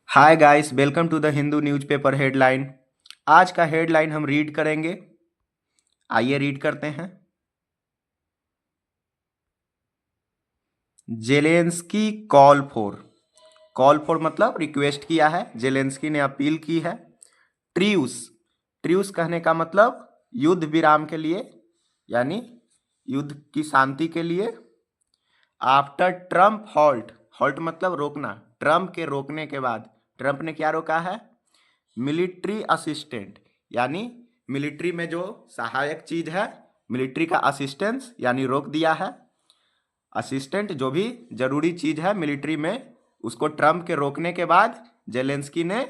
Hi guys, welcome to the Hindu newspaper headline. आज का headline हम रीड करेंगे। आइए रीड करते हैं। जेलेंस्की कॉल फॉर मतलब रिक्वेस्ट किया है। जेलेंस्की ने अपील की है। ट्रीउस ट्रीउस कहने का मतलब युद्ध विराम के लिए, यानी युद्ध की शांति के लिए। आफ्टर ट्रम्प हॉल्ट मतलब रोकना। ट्रम्प के रोकने के बाद ट्रम्प ने क्या रोका है? मिलिट्री असिस्टेंट, यानी मिलिट्री में जो सहायक चीज है, मिलिट्री का असिस्टेंस यानी रोक दिया है। असिस्टेंट जो भी जरूरी चीज है मिलिट्री में, उसको ट्रम्प के रोकने के बाद जेलेंस्की ने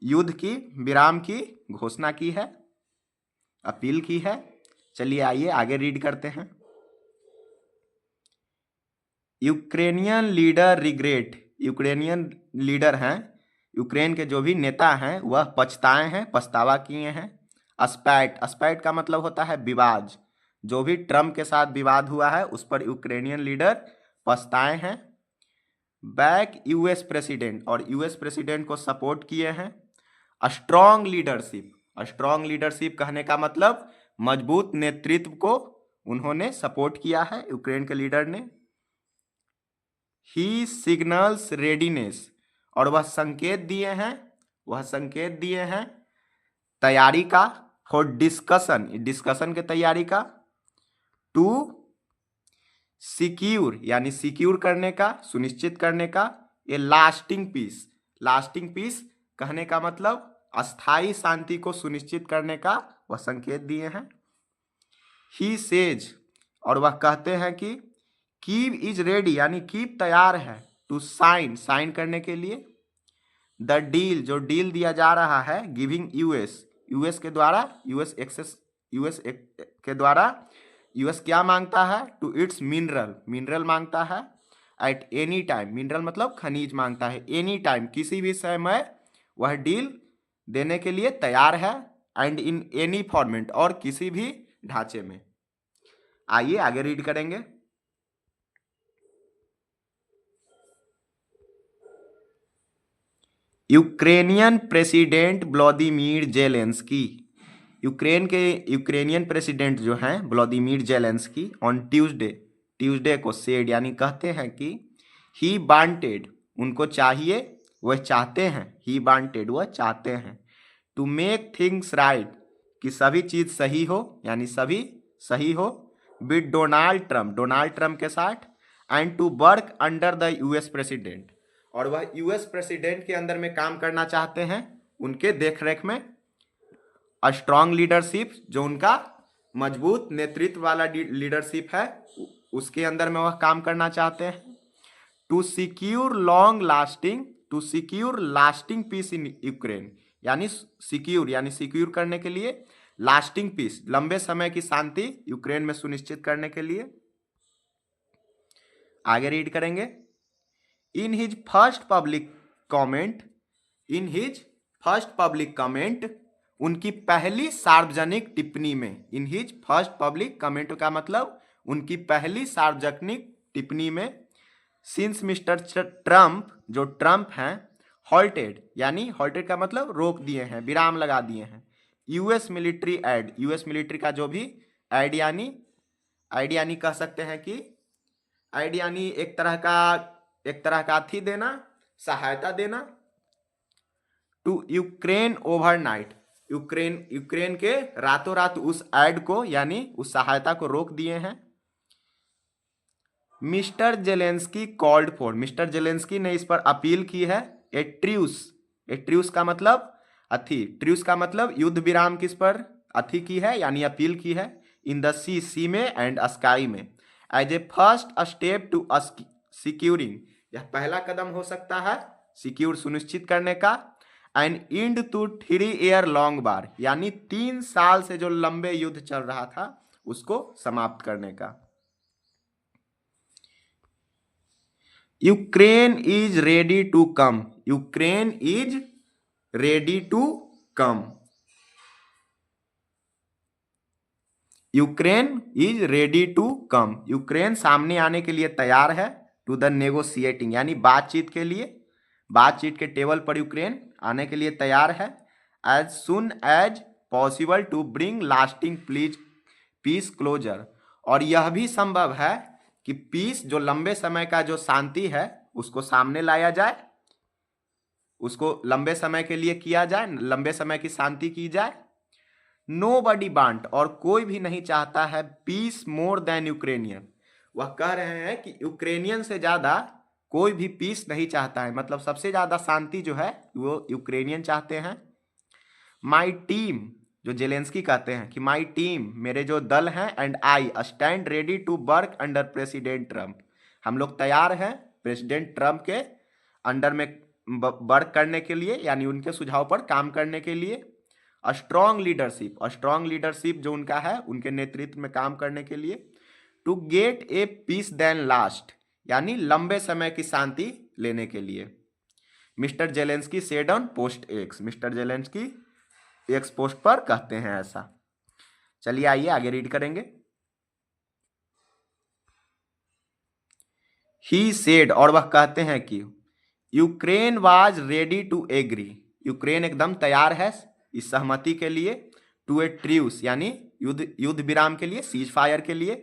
युद्ध की विराम की घोषणा की है, अपील की है। चलिए आइए आगे रीड करते हैं। Ukrainian leader regret Ukrainian leader हैं, यूक्रेन के जो भी नेता हैं वह पछताए हैं, पछतावा किए हैं। अस्पैट का मतलब होता है विवाद। जो भी ट्रम्प के साथ विवाद हुआ है उस पर यूक्रेनियन लीडर पछताए हैं। बैक यूएस प्रेसिडेंट, और यूएस प्रेसिडेंट को सपोर्ट किए हैं। स्ट्रॉन्ग लीडरशिप कहने का मतलब मजबूत नेतृत्व को उन्होंने सपोर्ट किया है, यूक्रेन के लीडर ने। ही सिग्नल्स रेडीनेस, और वह संकेत दिए हैं तैयारी का। फॉर डिस्कशन के तैयारी का। टू सिक्योर यानी सिक्योर करने का, सुनिश्चित करने का। ये लास्टिंग पीस कहने का मतलब अस्थाई शांति को सुनिश्चित करने का वह संकेत दिए हैं। ही सेज, और वह कहते हैं कि कीव इज रेडी यानी कीव तैयार है। टू साइन करने के लिए। द डील, जो डील दिया जा रहा है, गिविंग यूएस के द्वारा, यूएस के द्वारा यूएस क्या मांगता है? टू इट्स मिनरल मांगता है। एट एनी टाइम, मिनरल मतलब खनिज मांगता है। एनी टाइम किसी भी समय वह डील देने के लिए तैयार है। एंड इन एनी फॉर्मेट, और किसी भी ढांचे में। आइए आगे रीड करेंगे। Ukrainian president Vladimir Zelensky, Ukrainian president जो हैं व्लादिमीर जेलेंस्की, ऑन ट्यूसडे को सेड यानी कहते हैं कि ही वांटेड, उनको चाहिए, वह चाहते हैं। ही वांटेड वह चाहते हैं। टू मेक थिंग्स राइट, कि सभी चीज सही हो, यानी सभी सही हो। विद डोनाल्ड ट्रम्प के साथ। And to work under the US president, और वह यूएस प्रेसिडेंट के अंदर में काम करना चाहते हैं, उनके देखरेख में। स्ट्रांग लीडरशिप, जो उनका मजबूत नेतृत्व वाला लीडरशिप है, उसके अंदर में वह काम करना चाहते हैं। To secure lasting peace in Ukraine, यानी सिक्योर करने के लिए, लास्टिंग पीस लंबे समय की शांति यूक्रेन में सुनिश्चित करने के लिए। आगे रीड करेंगे। In his first public comment, उनकी पहली सार्वजनिक टिप्पणी में। In his first public comment का मतलब उनकी पहली सार्वजनिक टिप्पणी में। सिंस मिस्टर ट्रम्प, जो ट्रम्प हैं, हॉल्टेड का मतलब रोक दिए हैं, विराम लगा दिए हैं। यूएस मिलिट्री का जो भी ऐड यानी कह सकते हैं कि ऐड यानी एक तरह का अथी देना, सहायता देना। टू यूक्रेन ओवरनाइट, यूक्रेन के रातों रात उस ऐड को यानी उस सहायता को रोक दिए हैं। मिस्टर जेलेंस्की ने इस पर अपील की है। ए ट्रूस का मतलब ट्रूस का मतलब युद्ध विराम किस पर अथी की है, यानी अपील की है। इन द सी में एंड स्काई में। As a first step to securing, यह पहला कदम हो सकता है सिक्योर सुनिश्चित करने का। An end to 3 year long war, यानी 3 साल से जो लंबे युद्ध चल रहा था उसको समाप्त करने का। Ukraine is ready to come, Ukraine is ready to come, Ukraine is ready to come, Ukraine सामने आने के लिए तैयार है। टू द नेगोशिएटिंग, यानी बातचीत के लिए, बातचीत के टेबल पर यूक्रेन आने के लिए तैयार है। As soon as possible to bring lasting peace closure, और यह भी संभव है कि पीस, जो लंबे समय का जो शांति है, उसको सामने लाया जाए, उसको लंबे समय के लिए किया जाए, लंबे समय की शांति की जाए। नोबडी वांट, और कोई भी नहीं चाहता है पीस मोर देन यूक्रेनियन। वह कह रहे हैं कि यूक्रेनियन से ज्यादा कोई भी पीस नहीं चाहता है, मतलब सबसे ज्यादा शांति जो है वो यूक्रेनियन चाहते हैं। माई टीम, जो जेलेंस्की कहते हैं कि माई टीम, मेरे जो दल हैं, and I stand ready to work under president Trump, हम लोग तैयार हैं प्रेसिडेंट ट्रंप के अंडर में वर्क करने के लिए, यानी उनके सुझाव पर काम करने के लिए। स्ट्रॉन्ग लीडरशिप जो उनका है, उनके नेतृत्व में काम करने के लिए। To get a peace then last, यानी लंबे समय की शांति लेने के लिए। Mister Zelensky said on post X, Mister Zelensky X post पर कहते हैं ऐसा। चलिए आइए आगे रीड करेंगे। ही सेड, और वह कहते हैं कि Ukraine was ready to agree, Ukraine एकदम तैयार है इस सहमति के लिए। टू ए ट्रूस, यानी युद्ध विराम के लिए, सीज फायर के लिए।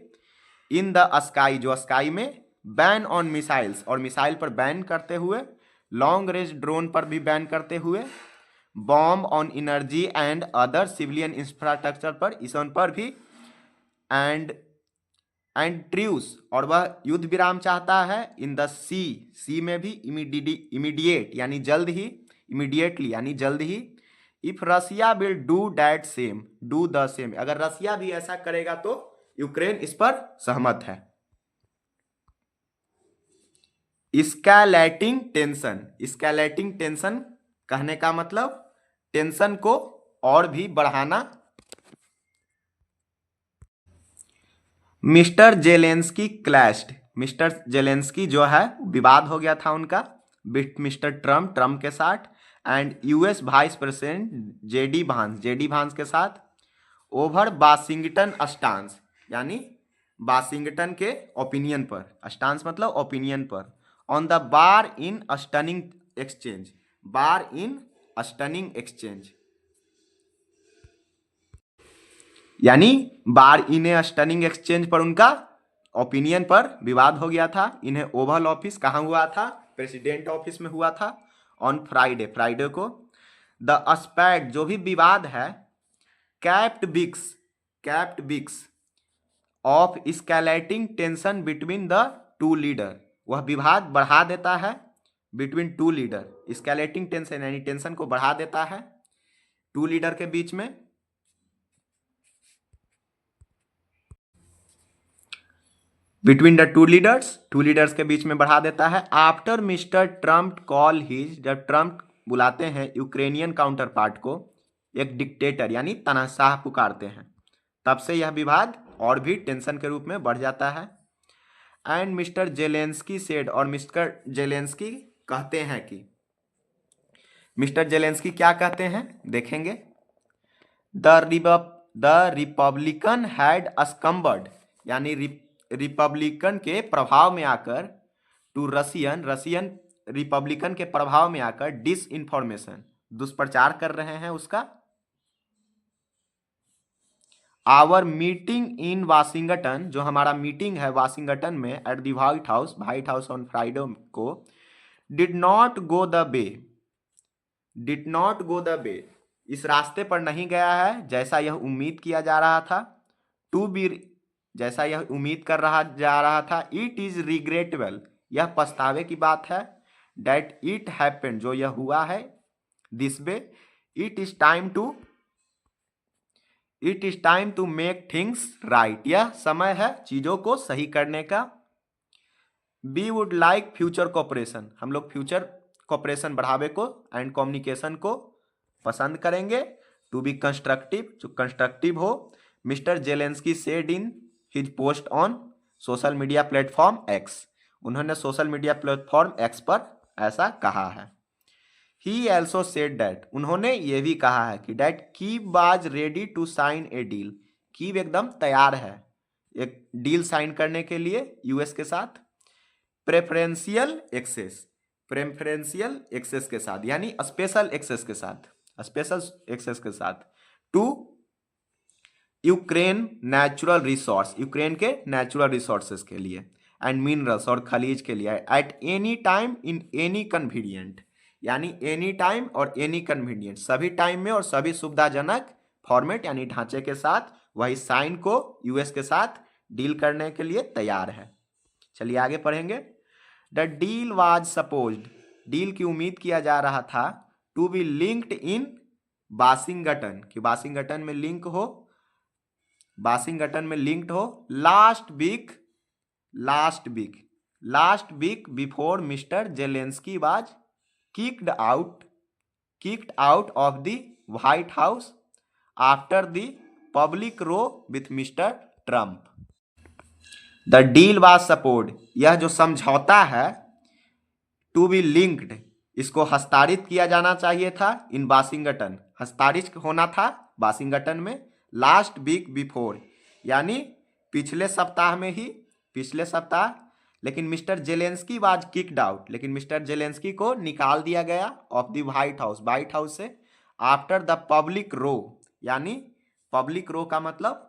इन द स्काई, जो स्काई में, बैन ऑन मिसाइल्स, और मिसाइल पर बैन करते हुए, लॉन्ग रेंज ड्रोन पर भी बैन करते हुए, bomb on energy and other civilian infrastructure पर, इस पर भी, एंड ट्रूस, और वह युद्ध विराम चाहता है इन द सी में भी, इमीडिएट यानी जल्द ही, इमीडिएटली यानी जल्द ही। If Russia will do that same, do the same, अगर रसिया भी ऐसा करेगा तो यूक्रेन इस पर सहमत है। स्कैलेटिंग टेंशन कहने का मतलब टेंशन को और भी बढ़ाना। Mister Zelensky clashed, mister Zelensky जो है विवाद हो गया था उनका मिस्टर ट्रम्प के साथ, and US vice president JD Vance के साथ, ओवर वाशिंगटन स्टांस, यानी वाशिंगटन के ओपिनियन पर, स्टांस मतलब ओपिनियन पर, on the bar in stunning exchange, यानी बार इन ए स्टनिंग एक्सचेंज पर उनका ओपिनियन पर विवाद हो गया था। इन्हें ओवल ऑफिस कहाँ हुआ था? प्रेसिडेंट ऑफिस में हुआ था ऑन फ्राइडे को। द एस्पेक्ट, जो भी विवाद है, कैप्ट बिक्स of escalating tension between the two leader, वह विवाद बढ़ा देता है between two leader, escalating tension यानी टेंशन को बढ़ा देता है टू लीडर के बीच में। बिटवीन द टू लीडर्स के बीच में बढ़ा देता है। After mister Trump call his, जब ट्रम्प बुलाते हैं यूक्रेनियन काउंटर पार्ट को एक डिक्टेटर यानी तानाशाह पुकारते हैं, तब से यह विवाद और भी टेंशन के रूप में बढ़ जाता है। एंड मिस्टर जेलेंस्की सेड, और मिस्टर जेलेंस्की कहते हैं कि, मिस्टर जेलेंस्की क्या कहते हैं देखेंगे। द रिपब्लिकन हैड अस्कम्बर्ड, यानी रिपब्लिकन के प्रभाव में आकर, टू रसियन रिपब्लिकन के प्रभाव में आकर डिस इंफॉर्मेशन, दुष्प्रचार कर रहे हैं उसका। आवर मीटिंग इन वाशिंगटन, जो हमारा मीटिंग है वाशिंगटन में at the White House on Friday को, did not go the way, इस रास्ते पर नहीं गया है जैसा यह उम्मीद किया जा रहा था। टू बी, जैसा यह उम्मीद कर रहा जा रहा था। इट इज रिग्रेटेबल, यह पछतावे की बात है। दैट इट हैपेंड, जो यह हुआ है this way. It is time to make things right, यह समय है चीजों को सही करने का। We would like future cooperation, हम लोग फ्यूचर कोऑपरेशन बढ़ावे को एंड कम्युनिकेशन को पसंद करेंगे। टू बी कंस्ट्रक्टिव, जो कंस्ट्रक्टिव हो। Mister Zelensky said in his post on social media platform x, उन्होंने सोशल मीडिया प्लेटफॉर्म एक्स पर ऐसा कहा है। ही ऑल्सो सेड दैट, उन्होंने ये भी कहा है कि that Kyiv was ready to sign a deal, Kyiv एकदम तैयार है एक डील साइन करने के लिए यूएस के साथ। प्रेफरेंशियल एक्सेस, प्रेफरेंशियल एक्सेस के साथ, यानी स्पेशल एक्सेस के साथ, स्पेशल एक्सेस के साथ to Ukraine natural resource, Ukraine के नेचुरल रिसोर्सेज के लिए एंड मिनरल्स और खलीज के लिए at any time in any convenient, यानी एनी टाइम और एनी कन्वीनियंट, सभी टाइम में और सभी सुविधाजनक फॉर्मेट यानी ढांचे के साथ वही साइन को यूएस के साथ डील करने के लिए तैयार है। चलिए आगे पढ़ेंगे। The deal was supposed, deal की उम्मीद किया जा रहा था, to be linked in Washington, कि वाशिंगटन में लिंक हो, वाशिंगटन में लिंक्ड हो last week before Mister Zelensky was kicked out of the White House after the public row with Mister Trump. The deal was support, यह जो समझौता है, to be linked, इसको हस्ताक्षरित किया जाना चाहिए था, इन वाशिंगटन, हस्ताक्षरित होना था वाशिंगटन में, लास्ट वीक बिफोर, यानी पिछले सप्ताह में ही, पिछले सप्ताह, लेकिन mister Zelensky was kicked out, लेकिन मिस्टर जेलेंस्की को निकाल दिया गया ऑफ द व्हाइट हाउस से, आफ्टर द पब्लिक रो, यानी पब्लिक रो का मतलब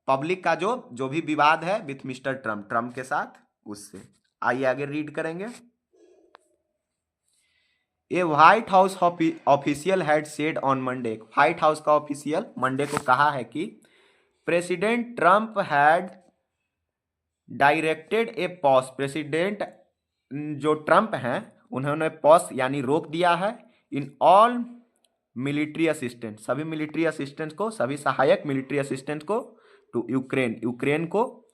पब्लिक का जो भी विवाद है विथ मिस्टर ट्रम्प के साथ, उससे। आइए आगे रीड करेंगे। A White House official had said on Monday, White House का ऑफिशियल मंडे को कहा है कि president Trump had directed a pause, president जो ट्रंप हैं उन्होंने पॉज यानी रोक दिया है, इन ऑल मिलिट्री असिस्टेंट, सभी मिलिट्री असिस्टेंट को, सभी सहायक मिलिट्री असिस्टेंट को, टू यूक्रेन को,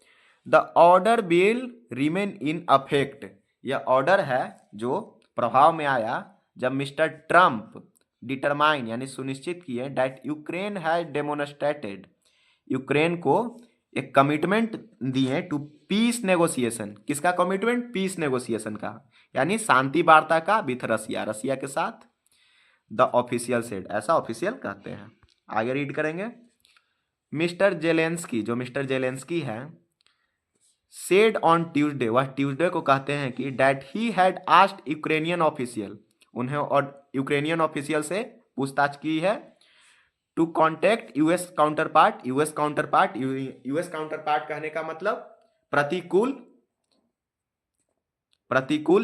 the order will remain in effect, यह ऑर्डर है जो प्रभाव में आया जब मिस्टर ट्रंप डिटरमाइन यानी सुनिश्चित किए that Ukraine has demonstrated, Ukraine को एक कमिटमेंट दिए टू पीस नेगोशिएशन, किसका कमिटमेंट, पीस नेगोशिएशन का, यानी शांति वार्ता का विथ रसिया के साथ, द ऑफिशियल सेड, ऐसा ऑफिशियल कहते हैं। आगे रीड करेंगे। मिस्टर जेलेंस्की, जो मिस्टर जेलेंस्की है, सेड ऑन ट्यूसडे, वह ट्यूसडे को कहते हैं कि that he had asked Ukrainian official, उन्हें और यूक्रेनियन ऑफिशियल से पूछताछ की है, to contact US counterpart, US counterpart कहने का मतलब प्रतिकूल,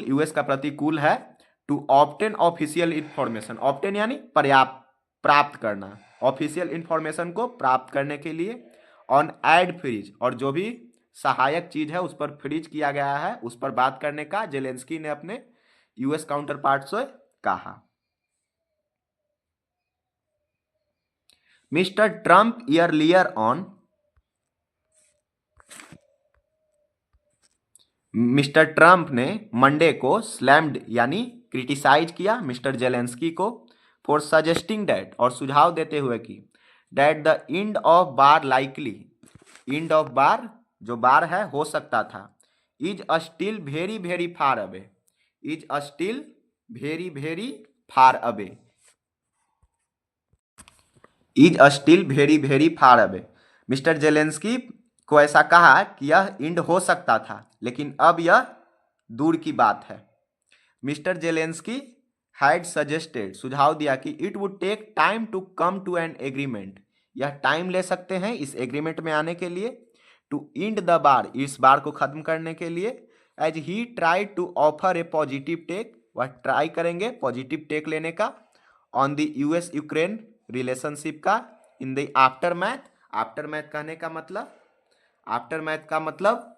यूएस का प्रतिकूल है, to obtain official information, obtain यानी प्राप्त करना, ऑफिशियल इंफॉर्मेशन को प्राप्त करने के लिए, ऑन एड फ्रीज, और जो भी सहायक चीज है उस पर फ्रीज किया गया है, उस पर बात करने का जेलेंस्की ने अपने यूएस काउंटर पार्ट से कहा। Mister Trump earlier on, mister Trump ने मंडे को स्लैम्ड यानी क्रिटिसाइज किया मिस्टर जेलेंस्की को, फॉर सजेस्टिंग दैट, और सुझाव देते हुए कि that the end of bar likely, end of बार जो बार है हो सकता था, is still very very far away, is still very very far away, is still very very far away. Mister Zelensky को ऐसा कहा कि यह एंड हो सकता था लेकिन अब यह दूर की बात है। मिस्टर जेलेंस्की हैड सजेस्टेड, सुझाव दिया कि it would take time to come to an agreement, यह टाइम ले सकते हैं इस एग्रीमेंट में आने के लिए, टू एंड द बार, इस बार को खत्म करने के लिए, as he try to offer a positive take, वह ट्राई करेंगे पॉजिटिव टेक लेने का, on the US Ukraine relationship का, इन द आफ्टरमैथ, आफ्टरमैथ कहने का मतलब, आफ्टरमैथ का मतलब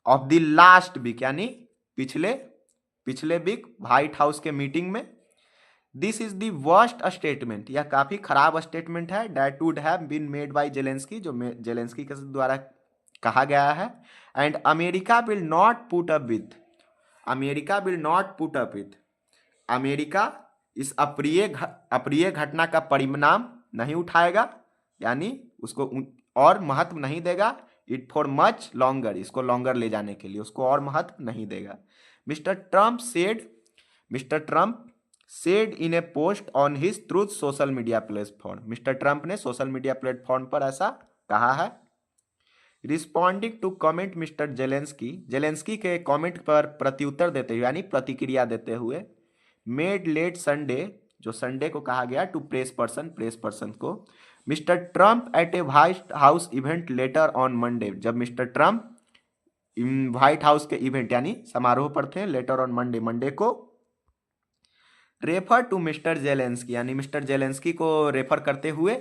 ऑफ द लास्ट वीक, यानी पिछले वीक व्हाइट हाउस के मीटिंग में। This is the worst statement, यह काफी खराब स्टेटमेंट है, that would have been made by Zelensky, जो जेलेंस्की के द्वारा कहा गया है, and America will not put up with, America will not put up with, America इस अप्रिय घटना का परिणाम नहीं उठाएगा, यानी उसको और महत्व नहीं देगा, इट फॉर मच लॉन्गर, इसको लॉन्गर ले जाने के लिए उसको और महत्व नहीं देगा। Mister Trump said in a post on his Truth Social media platform, Mister Trump ने सोशल मीडिया प्लेटफॉर्म पर ऐसा कहा है। Responding to comment Mister Zelensky, Zelensky के कमेंट पर प्रत्युत्तर देते हुए यानी प्रतिक्रिया देते हुए, मेड लेट संडे, जो संडे को कहा गया, टू प्रेस पर्सन को, mister Trump at a White House event later on Monday, जब मिस्टर ट्रम्प व्हाइट हाउस के इवेंट यानी समारोह पर थे, लेटर ऑन मंडे, मंडे को, रेफर टू मिस्टर जेलेंस्की यानी मिस्टर जेलेंस्की को रेफर करते हुए,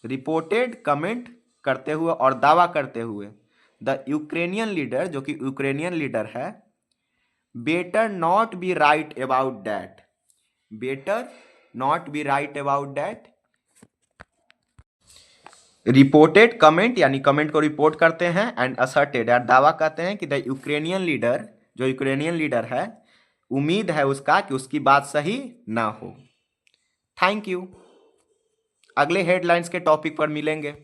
रिपोर्टेड कमेंट करते हुए और दावा करते हुए, द यूक्रेनियन लीडर, जो कि यूक्रेनियन लीडर है, better not be right about that, better not be right about that, reported comment यानी कमेंट को रिपोर्ट करते हैं, एंड असर्टेड यार दावा कहते हैं कि द यूक्रेनियन लीडर, जो यूक्रेनियन लीडर है, उम्मीद है उसका कि उसकी बात सही ना हो। Thank you. अगले हेडलाइंस के टॉपिक पर मिलेंगे।